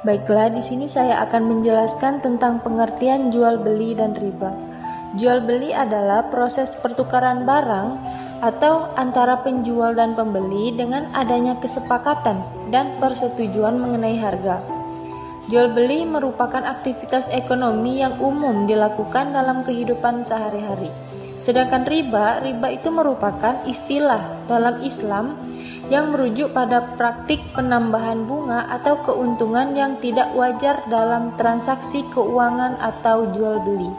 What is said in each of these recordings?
Baiklah, di sini saya akan menjelaskan tentang pengertian jual beli dan riba. Jual beli adalah proses pertukaran barang atau antara penjual dan pembeli dengan adanya kesepakatan dan persetujuan mengenai harga. Jual beli merupakan aktivitas ekonomi yang umum dilakukan dalam kehidupan sehari-hari. Sedangkan riba itu merupakan istilah dalam Islam yang merujuk pada praktik penambahan bunga atau keuntungan yang tidak wajar dalam transaksi keuangan atau jual beli.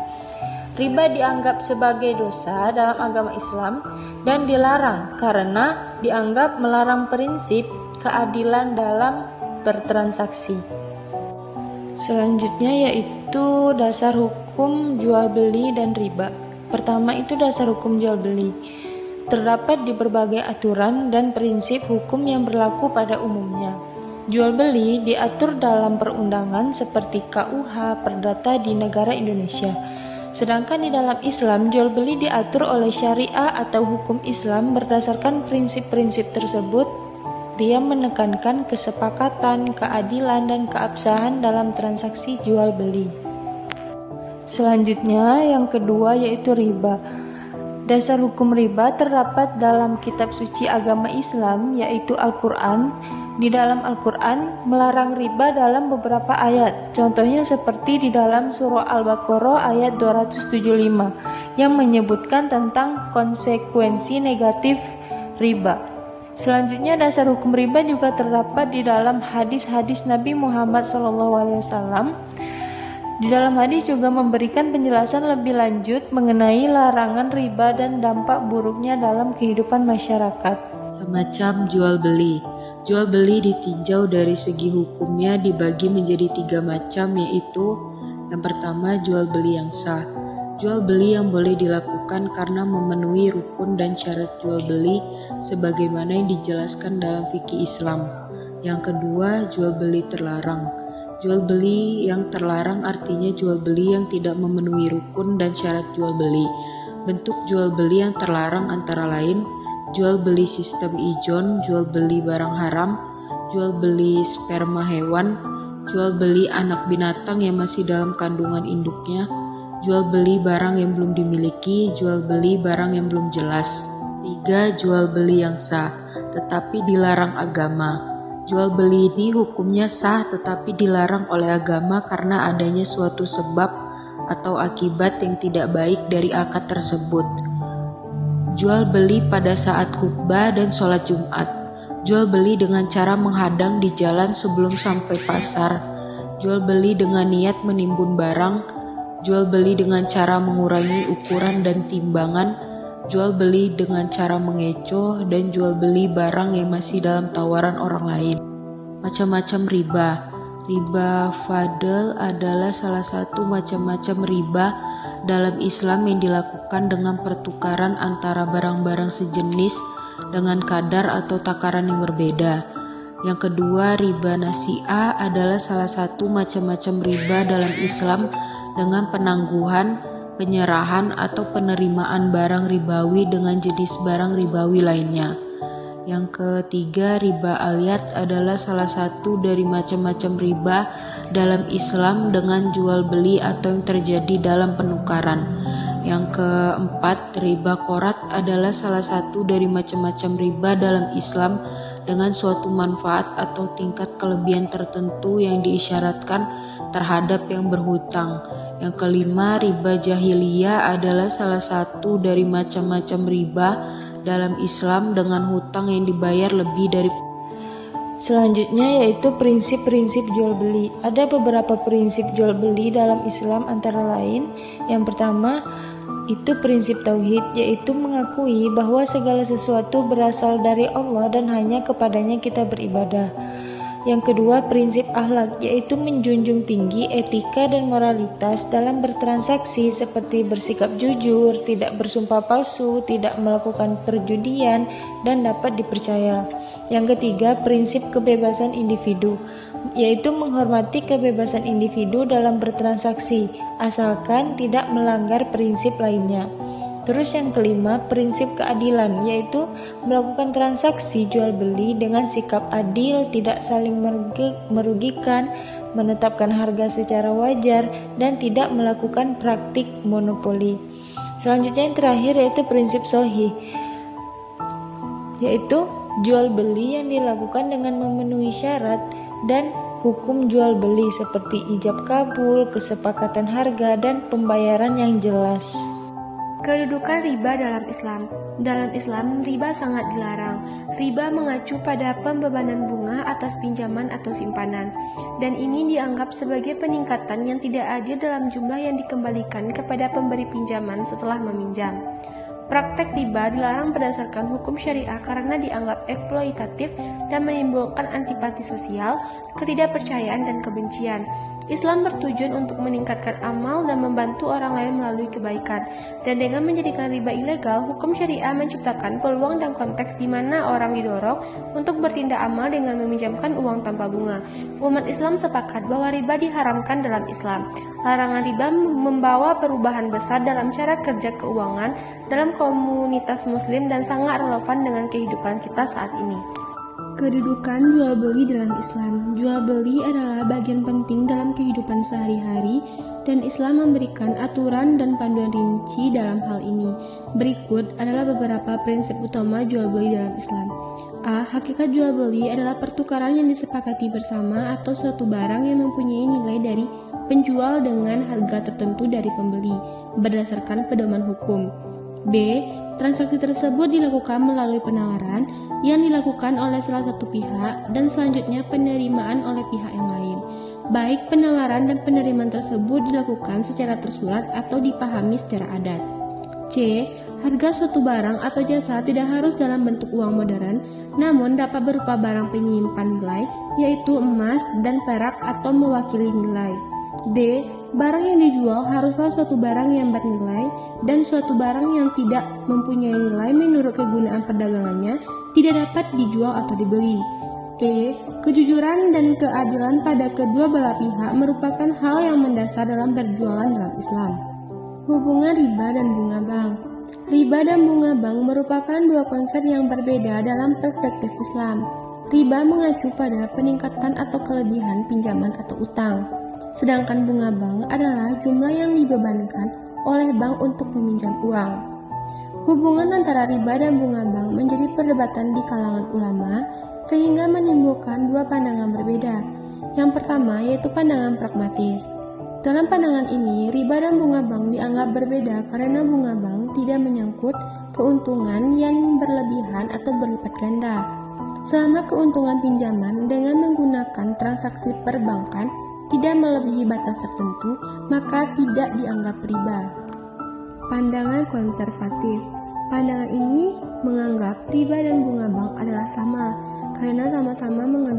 Riba dianggap sebagai dosa dalam agama Islam dan dilarang karena dianggap melarang prinsip keadilan dalam bertransaksi. Selanjutnya yaitu dasar hukum jual beli dan riba. Pertama itu dasar hukum jual beli. Terdapat di berbagai aturan dan prinsip hukum yang berlaku pada umumnya. Jual beli diatur dalam perundangan seperti KUH Perdata di negara Indonesia. Sedangkan di dalam Islam, jual beli diatur oleh syariah atau hukum Islam berdasarkan prinsip-prinsip tersebut. Dia menekankan kesepakatan, keadilan, dan keabsahan dalam transaksi jual beli. Selanjutnya, yang kedua yaitu riba. Dasar hukum riba terdapat dalam kitab suci agama Islam yaitu Al-Quran. Di dalam Al-Quran melarang riba dalam beberapa ayat. Contohnya seperti di dalam surah Al-Baqarah ayat 275 yang menyebutkan tentang konsekuensi negatif riba. Selanjutnya dasar hukum riba juga terdapat di dalam hadis-hadis Nabi Muhammad SAW. Di dalam hadis juga memberikan penjelasan lebih lanjut mengenai larangan riba dan dampak buruknya dalam kehidupan masyarakat. Macam jual beli. Jual beli ditinjau dari segi hukumnya dibagi menjadi 3 macam, yaitu yang pertama jual beli yang sah. Jual beli yang boleh dilakukan karena memenuhi rukun dan syarat jual beli sebagaimana yang dijelaskan dalam fikih Islam. Yang kedua, jual beli terlarang. Jual beli yang terlarang artinya jual beli yang tidak memenuhi rukun dan syarat jual beli. Bentuk jual beli yang terlarang antara lain jual beli sistem ijon, jual beli barang haram, jual beli sperma hewan, jual beli anak binatang yang masih dalam kandungan induknya, jual beli barang yang belum dimiliki, jual beli barang yang belum jelas. 3. Jual beli yang sah, tetapi dilarang agama. Jual beli ini hukumnya sah tetapi dilarang oleh agama karena adanya suatu sebab atau akibat yang tidak baik dari akad tersebut. Jual beli pada saat khutbah dan sholat Jumat. Jual beli dengan cara menghadang di jalan sebelum sampai pasar. Jual beli dengan niat menimbun barang. Jual beli dengan cara mengurangi ukuran dan timbangan. Jual beli dengan cara mengecoh, dan jual beli barang yang masih dalam tawaran orang lain. Macam-macam riba. Riba fadl adalah salah satu macam-macam riba dalam Islam yang dilakukan dengan pertukaran antara barang-barang sejenis dengan kadar atau takaran yang berbeda. Yang kedua, riba nasi'ah adalah salah satu macam-macam riba dalam Islam dengan penangguhan, penyerahan atau penerimaan barang ribawi dengan jenis barang ribawi lainnya. Yang ketiga, riba aliyat adalah salah satu dari macam-macam riba dalam Islam dengan jual beli atau yang terjadi dalam penukaran. Yang keempat, riba qorat adalah salah satu dari macam-macam riba dalam Islam dengan suatu manfaat atau tingkat kelebihan tertentu yang diisyaratkan terhadap yang berhutang. Yang kelima, riba jahiliyah adalah salah satu dari macam-macam riba dalam Islam dengan hutang yang dibayar lebih dari. Selanjutnya yaitu prinsip-prinsip jual beli. Ada beberapa prinsip jual beli dalam Islam antara lain. Yang pertama itu prinsip tauhid, yaitu mengakui bahwa segala sesuatu berasal dari Allah dan hanya kepadanya kita beribadah. Yang kedua, prinsip akhlak, yaitu menjunjung tinggi etika dan moralitas dalam bertransaksi seperti bersikap jujur, tidak bersumpah palsu, tidak melakukan perjudian, dan dapat dipercaya. Yang ketiga, prinsip kebebasan individu, yaitu menghormati kebebasan individu dalam bertransaksi, asalkan tidak melanggar prinsip lainnya. Terus yang kelima, prinsip keadilan, yaitu melakukan transaksi jual beli dengan sikap adil, tidak saling merugikan, menetapkan harga secara wajar, dan tidak melakukan praktik monopoli. Selanjutnya yang terakhir yaitu prinsip sahih, yaitu jual beli yang dilakukan dengan memenuhi syarat dan hukum jual beli seperti ijab kabul, kesepakatan harga, dan pembayaran yang jelas. Kedudukan riba dalam Islam. Dalam Islam, riba sangat dilarang. Riba mengacu pada pembebanan bunga atas pinjaman atau simpanan, dan ini dianggap sebagai peningkatan yang tidak adil dalam jumlah yang dikembalikan kepada pemberi pinjaman setelah meminjam. Praktek riba dilarang berdasarkan hukum syariah karena dianggap eksploitatif dan menimbulkan antipati sosial, ketidakpercayaan, dan kebencian. Islam bertujuan untuk meningkatkan amal dan membantu orang lain melalui kebaikan. Dan dengan menjadikan riba ilegal, hukum syariah menciptakan peluang dan konteks di mana orang didorong untuk bertindak amal dengan meminjamkan uang tanpa bunga. Umat Islam sepakat bahwa riba diharamkan dalam Islam. Larangan riba membawa perubahan besar dalam cara kerja keuangan dalam komunitas muslim dan sangat relevan dengan kehidupan kita saat ini. Kedudukan jual beli dalam Islam. Jual beli adalah bagian penting dalam kehidupan sehari-hari dan Islam memberikan aturan dan panduan rinci dalam hal ini. Berikut adalah beberapa prinsip utama jual beli dalam Islam. A. Hakikat jual beli adalah pertukaran yang disepakati bersama atau suatu barang yang mempunyai nilai dari penjual dengan harga tertentu dari pembeli berdasarkan pedoman hukum. B. Transaksi tersebut dilakukan melalui penawaran yang dilakukan oleh salah satu pihak dan selanjutnya penerimaan oleh pihak yang lain. Baik penawaran dan penerimaan tersebut dilakukan secara tersurat atau dipahami secara adat. C. Harga suatu barang atau jasa tidak harus dalam bentuk uang modern, namun dapat berupa barang penyimpan nilai, yaitu emas dan perak atau mewakili nilai. D. Barang yang dijual haruslah suatu barang yang bernilai dan suatu barang yang tidak mempunyai nilai menurut kegunaan perdagangannya tidak dapat dijual atau dibeli. E. Kejujuran dan keadilan pada kedua belah pihak merupakan hal yang mendasar dalam berjualan dalam Islam. Hubungan riba dan bunga bank. Riba dan bunga bank merupakan dua konsep yang berbeda dalam perspektif Islam. Riba mengacu pada peningkatan atau kelebihan pinjaman atau utang. Sedangkan bunga bank adalah jumlah yang dibebankan oleh bank untuk meminjam uang. Hubungan antara riba dan bunga bank menjadi perdebatan di kalangan ulama sehingga menimbulkan dua pandangan berbeda. Yang pertama yaitu pandangan pragmatis. Dalam pandangan ini, riba dan bunga bank dianggap berbeda karena bunga bank tidak menyangkut keuntungan yang berlebihan atau berlipat ganda. Selama keuntungan pinjaman dengan menggunakan transaksi perbankan tidak melebihi batas tertentu, maka tidak dianggap riba. Pandangan konservatif. Pandangan ini menganggap riba dan bunga bank adalah sama, karena sama-sama mengandung